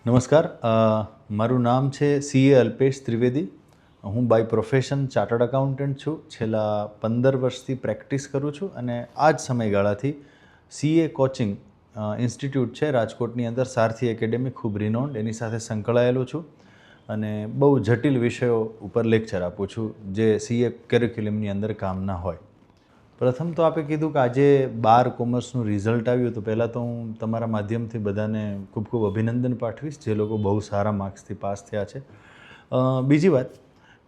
નમસ્કાર, મારું નામ છે સીએ અલ્પેશ ત્રિવેદી. હું બાય પ્રોફેશન ચાર્ટર્ડ એકાઉન્ટન્ટ છું. છેલ્લા 15 વર્ષથી પ્રેક્ટિસ કરું છું અને આ જ સમયગાળાથી સીએ કોચિંગ ઇન્સ્ટિટ્યૂટ છે રાજકોટની અંદર, સારથી એકેડેમી, ખૂબ રિનોન્ડ, એની સાથે સંકળાયેલો છું અને બહુ જટિલ વિષયો ઉપર લેક્ચર આપું છું જે સીએ કરિક્યુલમની અંદર કામના હોય. પ્રથમ તો આપે કીધું કે આજે 12 કોમર્સનું રિઝલ્ટ આવ્યું, તો પહેલાં તો હું તમારા માધ્યમથી બધાને ખૂબ ખૂબ અભિનંદન પાઠવીશ જે લોકો બહુ સારા માર્ક્સથી પાસ થયા છે. બીજી વાત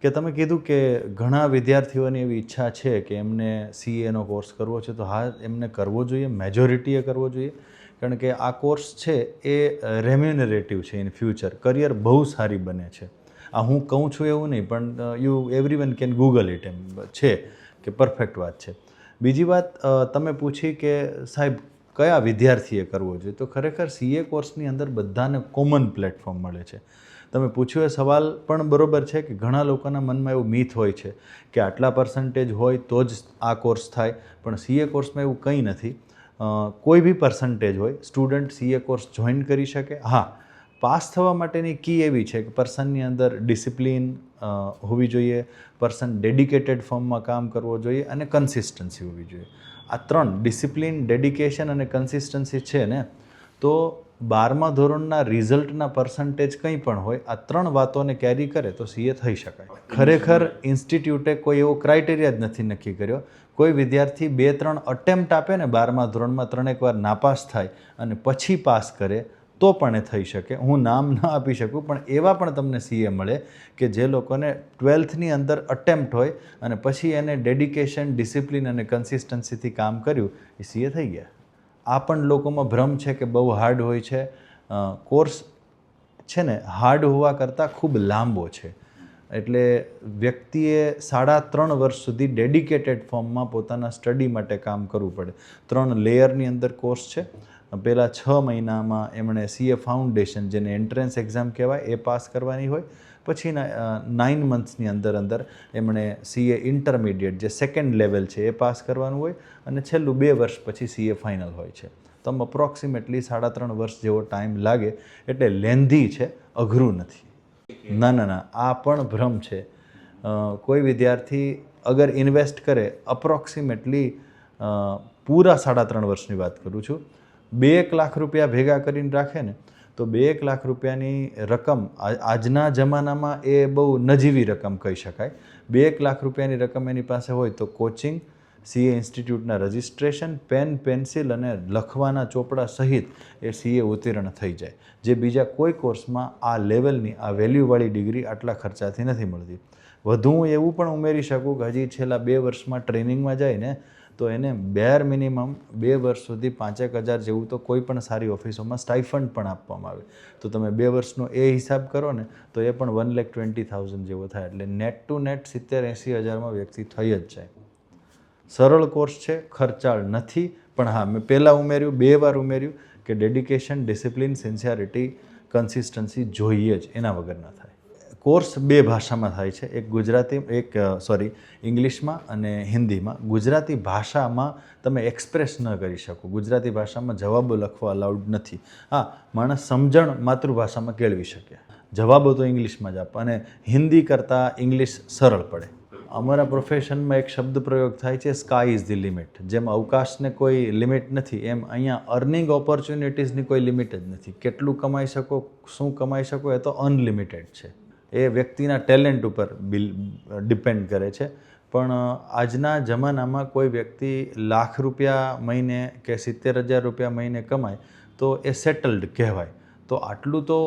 કે તમે કીધું કે ઘણા વિદ્યાર્થીઓની એવી ઈચ્છા છે કે એમને સીએનો કોર્સ કરવો છે, તો હા, એમને કરવો જોઈએ, મેજોરિટીએ કરવો જોઈએ, કારણ કે આ કોર્સ છે એ રેમ્યુનરેટિવ છે. ઇન ફ્યુચર કરિયર બહુ સારી બને છે. આ હું કહું છું એવું નહીં, પણ એવરીવન કેન ગૂગલ ઇટ, એમ છે કે પરફેક્ટ વાત છે. બીજી વાત તમે પૂછી કે સાહેબ કયા વિદ્યાર્થીએ કરવો જોઈએ, તો ખરેખર સીએ કોર્સની અંદર બધાને કોમન પ્લેટફોર્મ મળે છે. તમે પૂછ્યો એ સવાલ પણ બરાબર છે કે ઘણા લોકોના મનમાં એવું મિથ હોય છે કે આટલા પર્સન્ટેજ હોય તો જ આ કોર્સ થાય, પણ સીએ કોર્સમાં એવું કંઈ નથી. કોઈ બી પર્સન્ટેજ હોય, સ્ટુડન્ટ સીએ કોર્સ જોઈન કરી શકે. હા, પાસ થવા માટેની કી એવી છે કે પર્સનની અંદર ડિસિપ્લિન હોવી જોઈએ, પર્સન ડેડિકેટેડ ફોર્મમાં કામ કરવો જોઈએ અને કન્સિસ્ટન્સી હોવી જોઈએ. આ ત્રણ, ડિસિપ્લિન, ડેડિકેશન અને કન્સિસ્ટન્સી છે ને, તો 12મા ધોરણના રિઝલ્ટના પર્સન્ટેજ કંઈ પણ હોય, આ ત્રણ વાતોને કેરી કરે તો સીએ થઈ શકાય. ખરેખર ઇન્સ્ટિટ્યૂટે કોઈ એવો ક્રાઇટેરિયા જ નથી નક્કી કર્યો. કોઈ વિદ્યાર્થી 2-3 અટેમ્પ્ટ આપે ને 12મા ધોરણમાં, 3 વાર નાપાસ થાય અને પછી પાસ કરે તો પણ એ થઈ શકે. હું નામ ન આપી શકું, પણ એવા પણ તમને સીએ મળે કે જે લોકોને 12થની અંદર અટેમ્પ્ટ હોય અને પછી એને ડેડિકેશન, ડિસિપ્લિન અને કન્સિસ્ટન્સીથી કામ કર્યું, એ સીએ થઈ ગયા. આ પણ લોકોમાં ભ્રમ છે કે બહુ હાર્ડ હોય છે. કોર્સ છે ને હાર્ડ હોવા કરતાં ખૂબ લાંબો છે, એટલે વ્યક્તિએ 3.5 વર્ષ સુધી ડેડિકેટેડ ફોર્મમાં પોતાના સ્ટડી માટે કામ કરવું પડે. 3 લેયરની અંદર કોર્સ છે. પહેલાં 6 મહિનામાં એમણે સીએ ફાઉન્ડેશન, જેને એન્ટ્રન્સ એક્ઝામ કહેવાય, એ પાસ કરવાની હોય. પછીના 9 મંથ્સની અંદર એમણે સીએ ઇન્ટરમીડિયેટ, જે સેકન્ડ લેવલ છે, એ પાસ કરવાનું હોય અને છેલ્લું 2 વર્ષ પછી સીએ ફાઇનલ હોય છે. તો આમ અપ્રોક્સિમેટલી 3.5 વર્ષ જેવો ટાઈમ લાગે, એટલે લેન્ધી છે, અઘરું નથી. ના, આ પણ ભ્રમ છે. કોઈ વિદ્યાર્થી અગર ઇન્વેસ્ટ કરે, અપ્રોક્સિમેટલી પૂરા 3.5 વર્ષની વાત કરું છું, 2 લાખ રૂપિયા ભેગા કરીને રાખે ને, તો 2 લાખ રૂપિયાની રકમ આજના જમાનામાં એ બહુ નજીવી રકમ કહી શકાય. 2 લાખ રૂપિયાની રકમ એની પાસે હોય તો કોચિંગ, સીએ ઇન્સ્ટિટ્યૂટના રજિસ્ટ્રેશન, પેન, પેન્સિલ અને લખવાના ચોપડા સહિત એ સીએ ઉત્તીર્ણ થઈ જાય, જે બીજા કોઈ કોર્સમાં આ લેવલની, આ વેલ્યુવાળી ડિગ્રી આટલા ખર્ચાથી નથી મળતી. વધુ હું એવું પણ ઉમેરી શકું કે હજી છેલ્લા 2 વર્ષમાં ટ્રેનિંગમાં જાય ને, તો એને બેર મિનિમમ 2 વર્ષ સુધી 5-1 હજાર જેવું તો કોઈ પણ સારી ઓફિસોમાં સ્ટાઇફંડ પણ આપવામાં આવે. તો તમે 2 વર્ષનો એ હિસાબ કરો ને, તો એ પણ 1,20,000 જેવો થાય. એટલે નેટ ટુ નેટ 70-80 હજારમાં વ્યક્તિ થઈ જ જાય. સરળ કોર્સ છે, ખર્ચાળ નથી. પણ હા, મેં પહેલાં ઉમેર્યું, 2 વાર ઉમેર્યું કે ડેડિકેશન, ડિસિપ્લિન, સિન્સિયરિટી, કન્સિસ્ટન્સી જોઈએ જ, એના વગર ના થાય. કોર્સ 2 ભાષામાં થાય છે, ઇંગ્લિશમાં અને હિન્દીમાં. ગુજરાતી ભાષામાં તમે એક્સપ્રેસ ન કરી શકો. ગુજરાતી ભાષામાં જવાબો લખવા અલાઉડ નથી. હા, માણસ સમજણ માતૃભાષામાં કેળવી શકે. જવાબો તો ઇંગ્લિશમાં જ આપવા, અને હિન્દી કરતાં ઇંગ્લિશ સરળ પડે. અમારા પ્રોફેશનમાં એક શબ્દ પ્રયોગ થાય છે, સ્કાય ઇઝ ધી લિમિટ. જેમ અવકાશને કોઈ લિમિટ નથી, એમ અહીંયા અર્નિંગ ઓપોર્ચ્યુનિટીઝની કોઈ લિમિટ જ નથી. કેટલું કમાઈ શકો, શું કમાઈ શકો, એ તો અનલિમિટેડ છે. એ વ્યક્તિના ટેલેન્ટ ઉપર ડિપેન્ડ કરે છે. પણ આજના જમાનામાં કોઈ વ્યક્તિ લાખ રૂપિયા મહિને કે 70,000 રૂપિયા મહિને કમાય તો એ સેટલડ કહેવાય. તો આટલું તો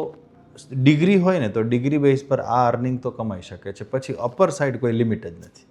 ડિગ્રી હોય ને, તો ડિગ્રી બેઝ પર આ અર્નિંગ તો કમાઈ શકે છે. પછી અપર સાઈડ કોઈ લિમિટ જ નથી.